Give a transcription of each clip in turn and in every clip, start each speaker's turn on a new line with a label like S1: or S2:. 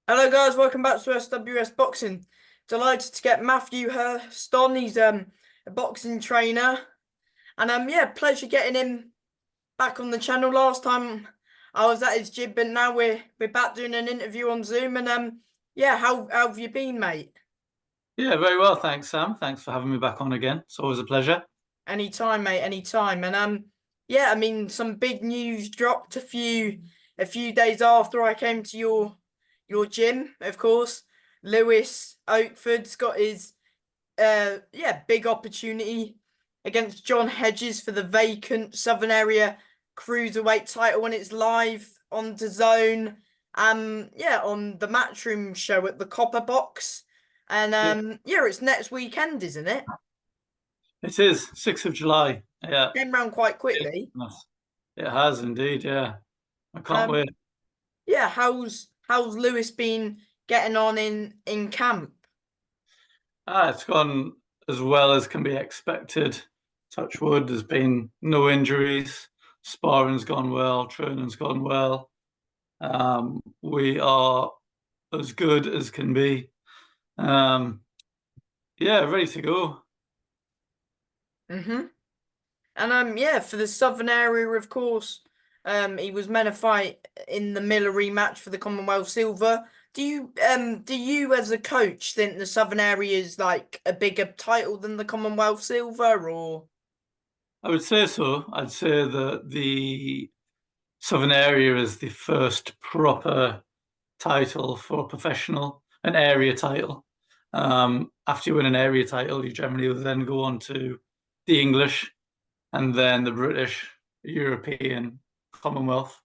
S1: Hello guys, welcome back to SWS Boxing. Delighted to get Matthew Hirst on. He's a boxing trainer. And yeah, pleasure getting him back on the channel. Last time I was at his gym, but now we're back doing an interview on Zoom. And yeah, how have you been, mate?
S2: Yeah, very well. Thanks, Sam. Thanks for having me back on again. It's always a pleasure.
S1: Anytime, mate, anytime. And yeah, I mean some big news dropped a few days after I came to your gym, of course. Lewis Oakford's got his yeah, big opportunity against John Hedges for the vacant Southern Area Cruiserweight title when it's live on DAZN. Yeah, on the Matchroom show at the Copper Box. And
S2: Yeah,
S1: yeah, it's next weekend, isn't it?
S2: it is 6th of July. Yeah,
S1: Came round quite
S2: it
S1: quickly.
S2: it has indeed. Yeah, I can't
S1: Um,
S2: wait.
S1: yeah, how's Lewis been getting on in camp?
S2: It's gone as well as can be expected. Touch wood, there's been no injuries. Sparring's gone well. Training's gone well. We are as good as can be. Um, yeah, ready to go.
S1: Mm-hmm. And yeah, for the Southern Area, of course, he was meant to fight in the Miller rematch for the Commonwealth Silver. Do you as a coach think the Southern Area is like a bigger title than the Commonwealth Silver, or?
S2: I would say so. I'd say that the Southern Area is the first proper title for a professional, an area title. After you win an area title, you generally will then go on to the English and then the British, European, Commonwealth.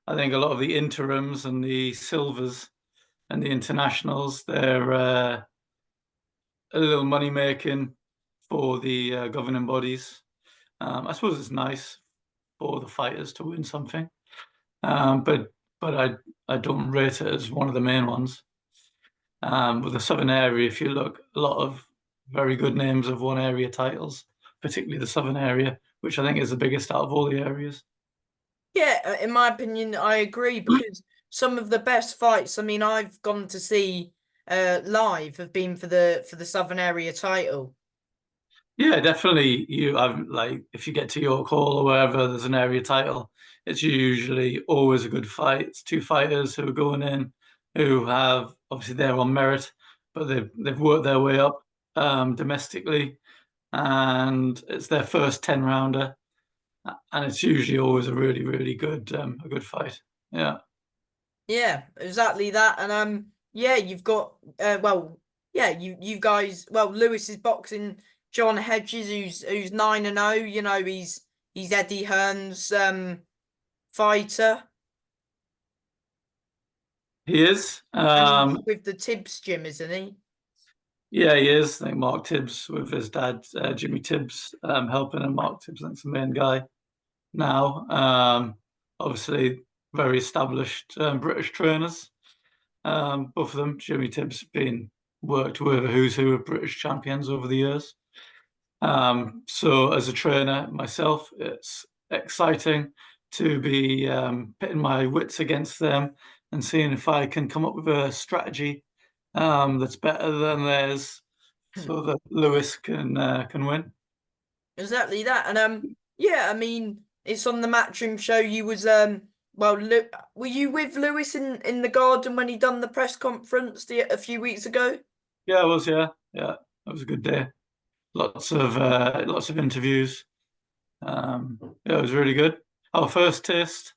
S2: I think a lot of the interims and the silvers and the internationals, they're a little money making for the governing bodies. I suppose it's nice for the fighters to win something, but I don't rate it as one of the main ones. With the Southern area, if you look, a lot of very good names have won area titles, particularly the Southern area, which I think is the biggest out of all the areas.
S1: Yeah, in my opinion, I agree because some of the best fights, I mean, I've gone to see live have been for the Southern Area title.
S2: Yeah, definitely. I've like if you get to York Hall or wherever there's an area title, it's usually always a good fight. It's two fighters who are going in who have obviously they're on merit, but they've worked their way up domestically, and it's their first 10 rounder, and it's usually always a really good a good fight. Yeah.
S1: Yeah, exactly that. And yeah, you've got well, yeah, you guys, well, Lewis is boxing John Hedges, who's 9-0. You know, he's Eddie Hearn's fighter,
S2: He is.
S1: and he's with the Tibbs gym, isn't he?
S2: Yeah, he is. I think Mark Tibbs with his dad, Jimmy Tibbs, helping him. Mark Tibbs, I think's the main guy now. Obviously, very established British trainers. Both of them, Jimmy Tibbs, been worked with a who's who of British champions over the years. So, as a trainer myself, it's exciting to be pitting my wits against them and seeing if I can come up with a strategy that's better than theirs, so that Lewis can win.
S1: Exactly that. And yeah, I mean, it's on the Matchroom show. You was well, were you with Lewis in the garden when he done the press conference a few weeks ago?
S2: Yeah, it was. Yeah, yeah, that was a good day. Lots of interviews. Yeah, it was really good. Our first taste,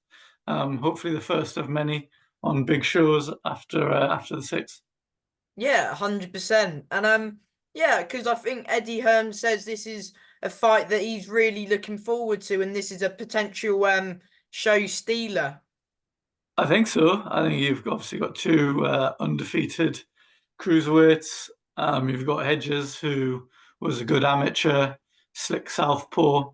S2: hopefully the first of many on big shows after the sixth.
S1: Yeah, 100%. And yeah, because I think Eddie Hearn says this is a fight that he's really looking forward to, and this is a potential show stealer.
S2: I think so. I think you've obviously got two undefeated cruiserweights. You've got Hedges, who was a good amateur, slick southpaw.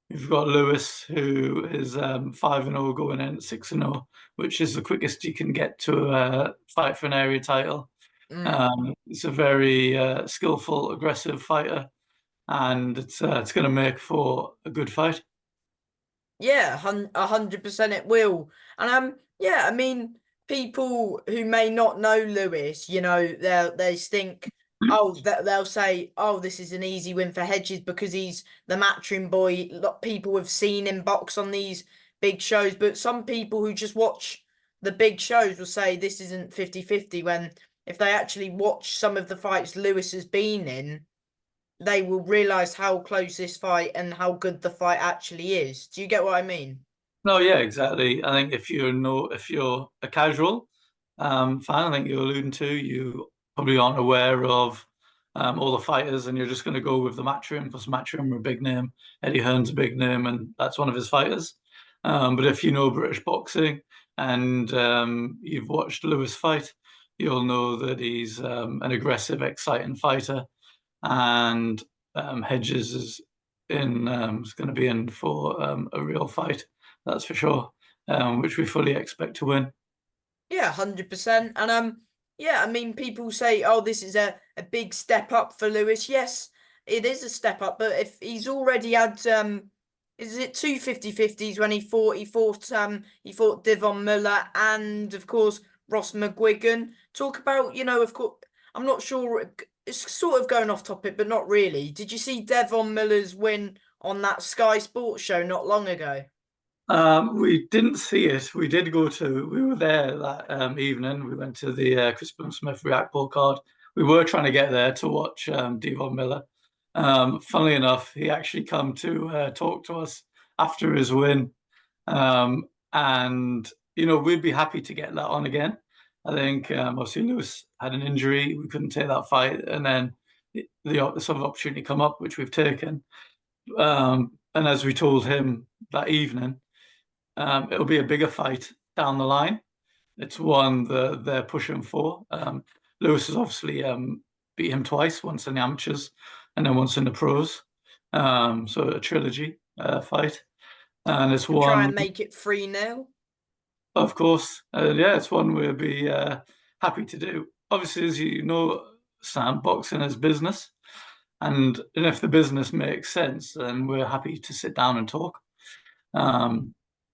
S2: You've got Lewis, who is 5-0 going in at 6-0, which is the quickest you can get to fight for an area title.
S1: Mm.
S2: It's a very skillful, aggressive fighter, and it's going to make for a good fight.
S1: Yeah, 100% it will. And yeah, I mean, people who may not know Lewis, they think, oh, they'll say, oh, this is an easy win for Hedges because he's the matchroom boy. People have seen him box on these big shows, but some people who just watch the big shows will say this isn't 50-50 when if they actually watch some of the fights Lewis has been in, they will realise how close this fight and how good the fight actually is. Do you get what I mean?
S2: No, yeah, exactly. I think if you're a casual fan, I think you're alluding to, you probably aren't aware of all the fighters, and you're just going to go with the Matchroom because Matchroom are a big name. Eddie Hearn's a big name, and that's one of his fighters. But if you know British boxing and you've watched Lewis fight, you'll know that he's an aggressive, exciting fighter, and Hedges is going to be in for a real fight. That's for sure, which we fully expect to win.
S1: Yeah, 100%. And yeah, I mean, people say, oh, this is a big step up for Lewis. Yes, it is a step up, but if he's already had is it two 50-50s when he fought Devon Muller and of course Ross McGuigan. Talk about, of course, I'm not sure, it's sort of going off topic, but not really. Did you see Devon Muller's win on that Sky Sports show not long ago?
S2: We didn't see it. We were there that evening. We went to the Crispin Smith React Ball card. We were trying to get there to watch Devon Miller. Funnily enough, he actually come to talk to us after his win. And, we'd be happy to get that on again. I think obviously Lewis had an injury. We couldn't take that fight. And then the sort of opportunity come up, which we've taken. And as we told him that evening, it'll be a bigger fight down the line. It's one that they're pushing for. Lewis has obviously beat him twice, once in the amateurs and then once in the pros. So a trilogy fight. And it's one.
S1: Try and make it 3-0.
S2: Of course. Yeah, it's one we'll be happy to do. Obviously, as you know, Sam, boxing is business. And if the business makes sense, then we're happy to sit down and talk.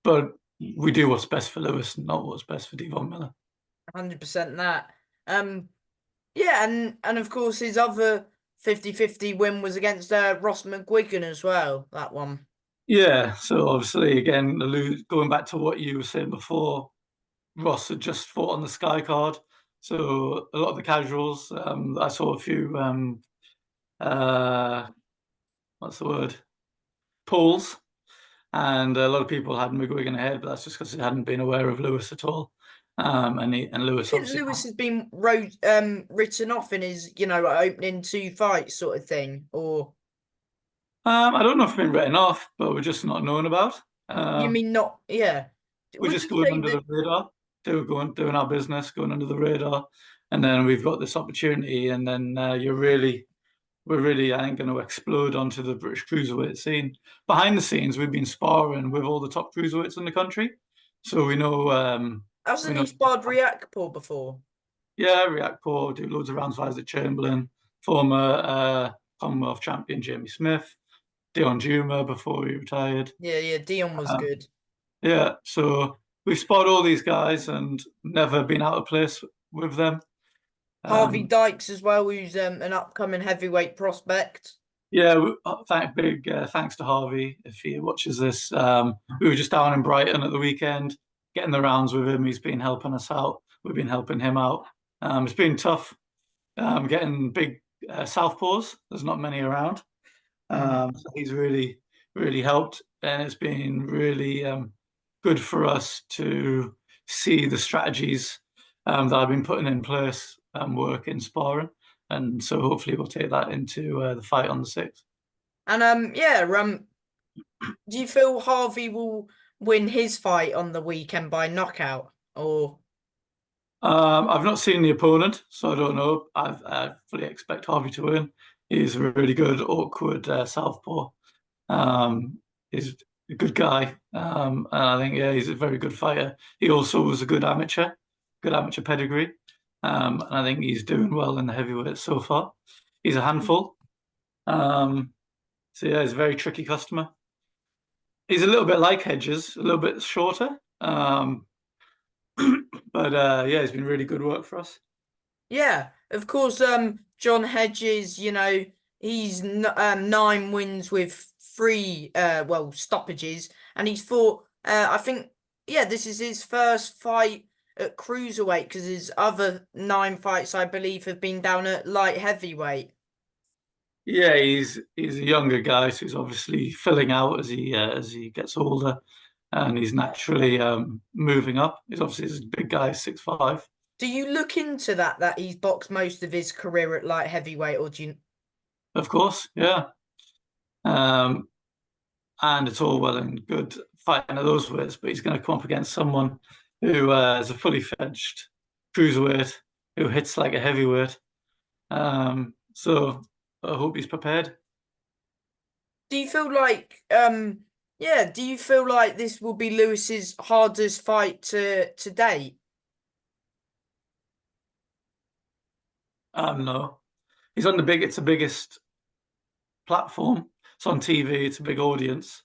S2: But we do what's best for Lewis, not what's best for Devon Miller.
S1: 100% that. Yeah, and of course his other 50-50 win was against Ross McGuigan as well, that one.
S2: Yeah, so obviously, again, going back to what you were saying before, Ross had just fought on the Sky card. So a lot of the casuals, I saw a few, what's the word? Polls. And a lot of people had McGuigan ahead, but that's just because they hadn't been aware of Lewis at all. And Lewis
S1: I think
S2: obviously.
S1: Lewis has been written off in his, opening two fights sort of thing, or
S2: I don't know if it's been written off, but we're just not known about.
S1: you mean not? Yeah.
S2: We're
S1: Would
S2: just
S1: you
S2: going
S1: say
S2: under
S1: that?
S2: the radar, doing our business, going under the radar, and then we've got this opportunity, and then we're really, I think, going to explode onto the British cruiserweight scene. Behind the scenes, we've been sparring with all the top cruiserweights in the country, so we know.
S1: Hasn't he sparred Riakpo before?
S2: Yeah, React Poor, do loads of rounds with Isaac Chamberlain, former Commonwealth champion Jamie Smith, Dion Juma before he retired.
S1: Yeah, Dion was
S2: Um,
S1: good.
S2: Yeah, so we've spotted all these guys and never been out of place with them.
S1: Harvey
S2: Um,
S1: Dykes as well, who's an upcoming heavyweight prospect.
S2: yeah, thanks to Harvey if he watches this. We were just down in Brighton at the weekend, getting the rounds with him. He's been helping us out. We've been helping him out. It's been tough getting big southpaws. There's not many around. So he's really, really helped, and it's been really good for us to see the strategies that I've been putting in place work in sparring, and so hopefully we'll take that into the fight on the 6th.
S1: And yeah, do you feel Harvey will win his fight on the weekend by knockout, or?
S2: I've not seen the opponent, so I don't know. I fully expect Harvey to win. He's a really good, awkward southpaw. He's a good guy, and I think he's a very good fighter. He also was a good amateur pedigree, and I think he's doing well in the heavyweight so far. He's a handful. So yeah, he's a very tricky customer. He's a little bit like Hedges, a little bit shorter, But yeah, it's been really good work for us.
S1: Yeah, of course. John Hedges, he's 9 wins with three stoppages, and he's fought. I think, yeah, this is his first fight at cruiserweight because his other 9 fights, I believe, have been down at light heavyweight.
S2: Yeah, he's a younger guy, so he's obviously filling out as he gets older, and he's naturally moving up. He's a big guy, 6'5".
S1: Do you look into that he's boxed most of his career at light heavyweight, or do you?
S2: Of course, yeah. Um, and it's all well and good fighting at those weights, but he's going to come up against someone who is a fully fledged cruiserweight who hits like a heavyweight. So I hope he's prepared.
S1: Do you feel like yeah, do you feel like this will be Lewis's hardest fight to date?
S2: No, he's on it's the biggest platform. It's on TV. It's a big audience.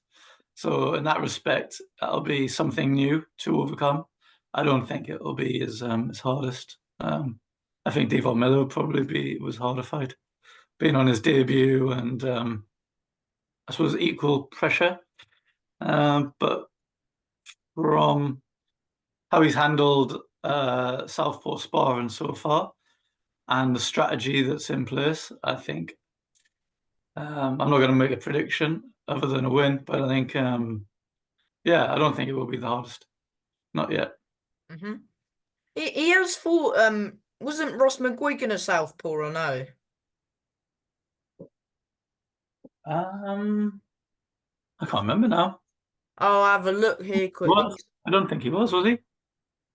S2: So in that respect, that'll be something new to overcome. I don't think it'll be his hardest. I think Devon Miller would probably be was harder fight, being on his debut and I suppose equal pressure. But from how he's handled Southpaw sparring so far and the strategy that's in place, I think I'm not going to make a prediction other than a win, but I think yeah, I don't think it will be the hardest. Not yet.
S1: Hmm. He has fought wasn't Ross McGuigan a southpaw or no?
S2: Um, I can't remember now.
S1: I'll have a look here quickly.
S2: Was I don't think he was he?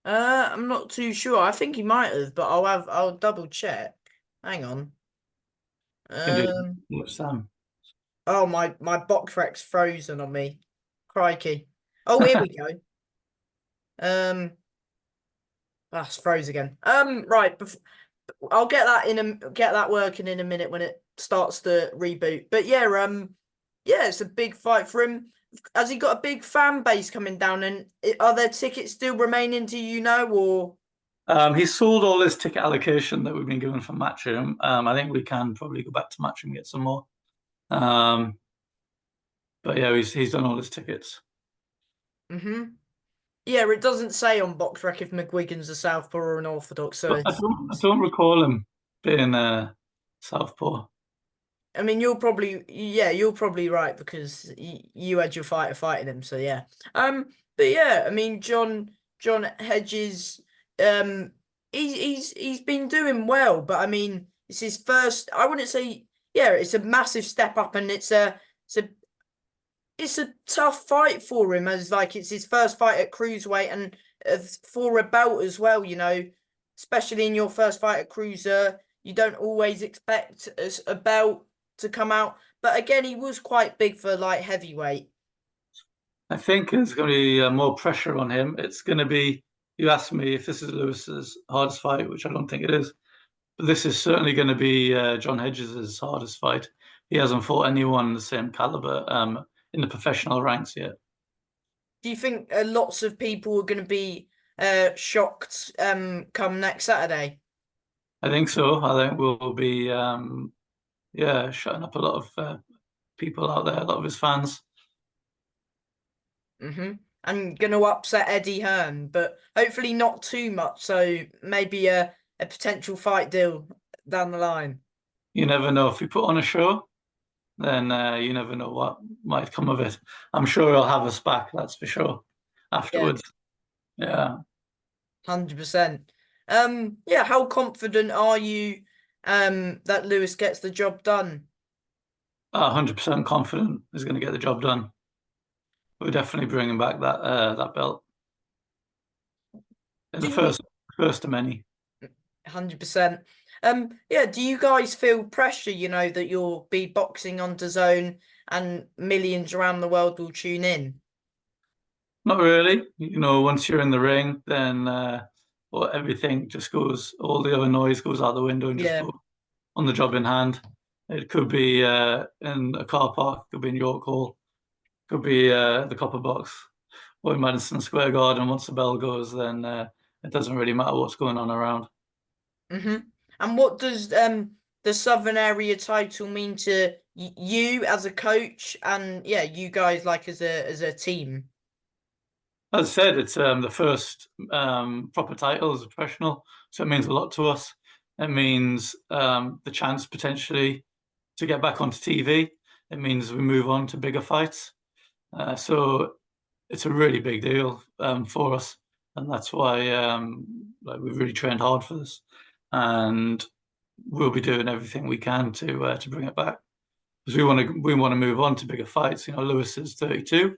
S1: I'm not too sure. I think he might have, but I'll double check. Hang on.
S2: Can do
S1: Um
S2: Sam.
S1: oh, my box rec's frozen on me. Crikey. Oh, here we go. Um it's froze again. Right, I'll get that working in a minute when it starts to reboot. But yeah, yeah, it's a big fight for him. Has he got a big fan base coming down? And are there tickets still remaining? Do you know, or?
S2: He's sold all his ticket allocation that we've been given for Matchroom. I think we can probably go back to Matchroom and get some more. But yeah, he's done all his tickets.
S1: Hmm. Yeah, it doesn't say on BoxRec if McGuigan's a southpaw or an orthodox, so
S2: But I don't recall him being Southpaw.
S1: I mean, you're probably right because you had your fighter fighting him, so yeah. But yeah, I mean, John Hedges, um, he's been doing well, but I mean, it's his first. I wouldn't say, yeah, it's a massive step up, and it's a tough fight for him as like it's his first fight at cruiserweight and for a belt as well. Especially in your first fight at cruiser, you don't always expect a belt to come out. But again, he was quite big for light heavyweight.
S2: I think there's going to be more pressure on him. It's going to be. You asked me if this is Lewis's hardest fight, which I don't think it is. But this is certainly going to be John Hedges' hardest fight. He hasn't fought anyone the same caliber in the professional ranks yet.
S1: Do you think lots of people are going to be shocked come next Saturday?
S2: I think so. I think we'll be yeah, shutting up a lot of people out there, a lot of his fans.
S1: Mm-hmm. I'm going to upset Eddie Hearn, but hopefully not too much. So maybe a potential fight deal down the line.
S2: You never know. If we put on a show, then you never know what might come of it. I'm sure he'll have us back, that's for sure,
S1: Yeah,
S2: afterwards. Yeah.
S1: 100%. Yeah, how confident are you that Lewis gets the job done?
S2: 100% confident he's going to get the job done. We're definitely bringing back that belt in
S1: Do
S2: the
S1: you
S2: first of many.
S1: 100%. Yeah, do you guys feel pressure, that you'll be boxing on DAZN and millions around the world will tune in?
S2: Not really. Once you're in the ring, then everything just goes, all the other noise goes out the window and just
S1: Yeah.
S2: focus on the job in hand. It could be in a car park, could be in York Hall, could be the Copper Box or in Madison Square Garden. Once the bell goes, then It doesn't really matter what's going on around.
S1: And what does the Southern Area title mean to you as a coach, and yeah, you guys like as a team?
S2: As I said, it's the first proper title as a professional, so it means a lot to us. It means the chance potentially to get back onto TV. It means we move on to bigger fights. So it's a really big deal for us, and that's why like we've really trained hard for this, and we'll be doing everything we can to bring it back because we want to move on to bigger fights. You know, Lewis is 32.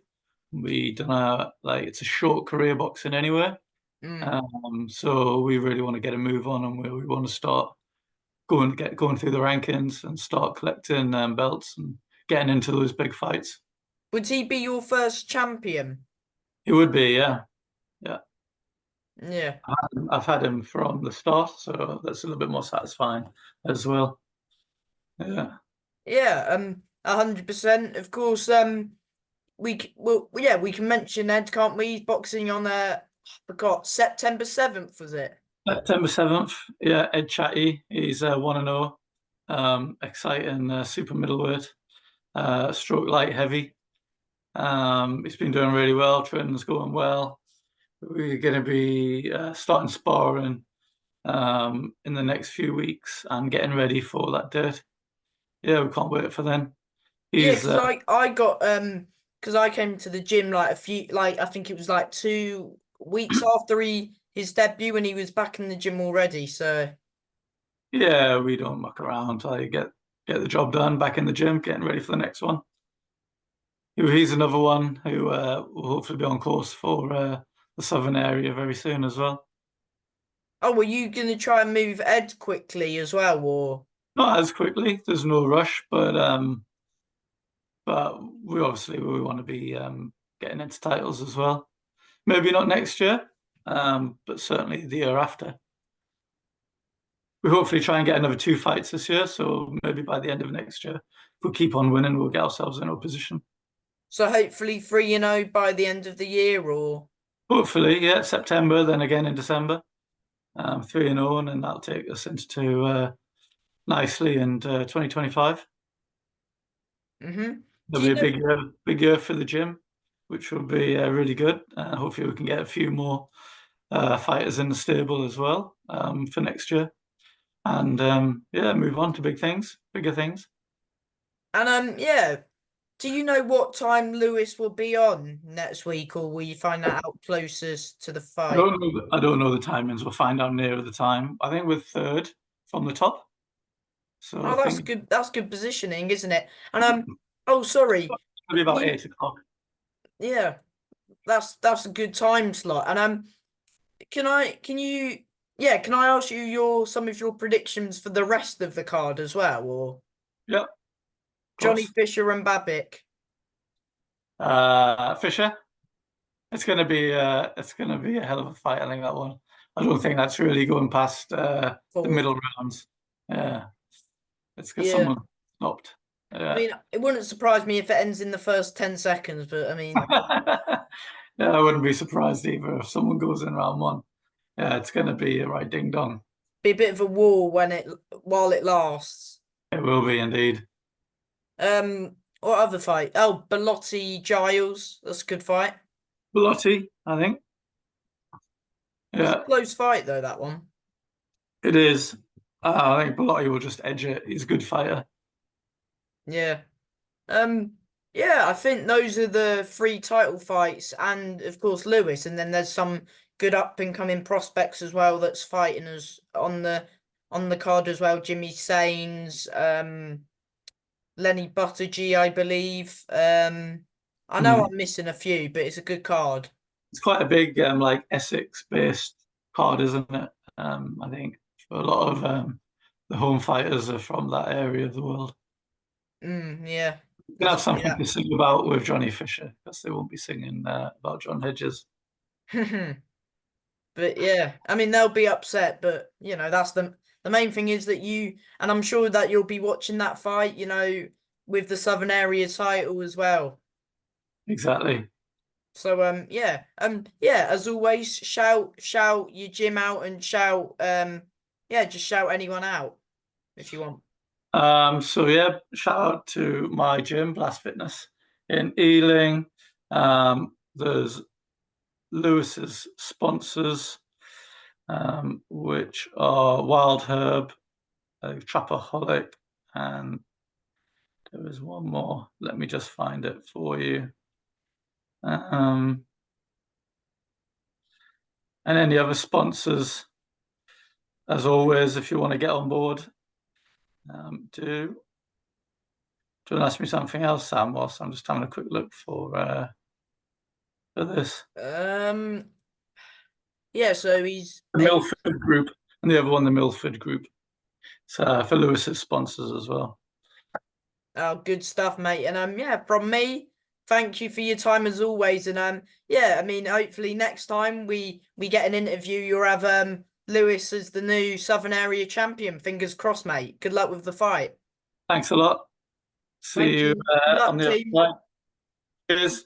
S2: We don't know, like it's a short career boxing anyway.
S1: Mm.
S2: So we really want to get a move on, and we want to start going through the rankings and start collecting belts and getting into those big fights.
S1: Would he be your first champion?
S2: It would be, yeah, yeah.
S1: Yeah.
S2: I've had him from the start, so that's a little bit more satisfying as well. Yeah.
S1: Yeah, 100%. Of course, yeah, we can mention Ed, can't we? He's boxing on I forgot, September 7th, was it?
S2: September 7th, yeah, Ed Chatty, he's 1-0, exciting super middleweight, stroke light heavy. He's been doing really well, training's going well. We're going to be starting sparring in the next few weeks and getting ready for that date. Yeah, we can't wait for then.
S1: Yeah,
S2: He's
S1: because I got because I came to the gym like a few like I think it was like 2 weeks after his debut and he was back in the gym already. So
S2: yeah, we don't muck around. I get the job done back in the gym, getting ready for the next one. He's another one who will hopefully be on course for the southern area very soon as well.
S1: oh, were you gonna try and move Ed quickly as well, or
S2: Not as quickly. There's no rush, but we want to be getting into titles as well. Maybe not next year, but certainly the year after. We hopefully try and get another 2 fights this year, so maybe by the end of next year, if we keep on winning, we'll get ourselves in a position.
S1: so hopefully 3-0 by the end of the year, or
S2: Hopefully, yeah, September, then again in December, 3-0, and that'll take us into nicely in 2025.
S1: mm-hmm. Do
S2: There'll
S1: you
S2: be a
S1: know?
S2: big year for the gym, which will be really good. Hopefully, we can get a few more fighters in the stable as well for next year, and yeah, move on to bigger things.
S1: And yeah, do you know what time Lewis will be on next week, or will you find that out closest to the fight?
S2: I don't know the timings. We'll find out nearer the time. I think we're third from the top, so I
S1: Oh, that's
S2: think
S1: good. That's good positioning, isn't it? And oh, sorry.
S2: it'll be about
S1: You
S2: 8 o'clock.
S1: yeah, that's a good time slot. And can you yeah, can I ask you some of your predictions for the rest of the card as well, or
S2: Yeah, of
S1: Johnny
S2: course.
S1: Fisher and Babbitt?
S2: Fisher. It's gonna be a hell of a fight. I think that one. I don't think that's really going past the
S1: Fourth.
S2: middle rounds. Yeah, let's get
S1: Yeah.
S2: someone stopped.
S1: I
S2: Yeah.
S1: mean, it wouldn't surprise me if it ends in the first 10 seconds, but I mean,
S2: Yeah, I wouldn't be surprised either if someone goes in round one. Yeah, it's gonna be a right ding dong.
S1: be a bit of a war while it lasts.
S2: It will be indeed.
S1: What other fight? Oh, Belotti Giles. That's a good fight.
S2: Belotti, I think.
S1: That's a
S2: Yeah,
S1: close fight though, that one.
S2: it is. I think Belotti will just edge it. He's a good fighter.
S1: Yeah. Um, yeah, I think those are the 3 title fights, and of course Lewis, and then there's some good up and coming prospects as well that's fighting us on the card as well. Jimmy Sains, Lenny Buttigieg, I believe. I know
S2: Hmm.
S1: I'm missing a few, but it's a good card.
S2: It's quite a big like Essex-based card, isn't it? I think for a lot of the home fighters are from that area of the world.
S1: Yeah,
S2: You can have
S1: definitely
S2: something to sing about with Johnny Fisher because they won't be singing about John Hedges.
S1: that. But yeah, I mean they'll be upset, but that's the main thing is that and I'm sure that you'll be watching that fight, with the Southern Area title as well.
S2: Exactly.
S1: So yeah, as always, shout your gym out and shout yeah, just shout anyone out if you want.
S2: So yeah, shout out to my gym, Blast Fitness in Ealing. There's Lewis's sponsors, which are Wild Herb, Trapaholic, and there is one more. Let me just find it for you. And any other sponsors, as always, if you want to get on board, do you want to ask me something else, Sam? Whilst I'm just having a quick look for this.
S1: Yeah, so he's
S2: The Milford Group, and the other one, the Milford Group. So for Lewis's sponsors as well.
S1: oh, good stuff, mate. And yeah, from me, thank you for your time as always. And yeah, I mean, hopefully next time we get an interview, you'll have Lewis as the new Southern Area champion. Fingers crossed, mate. Good luck with the fight.
S2: Thanks a lot. See
S1: Thank
S2: you
S1: you. Good
S2: on
S1: luck,
S2: the other
S1: team.
S2: side. Cheers.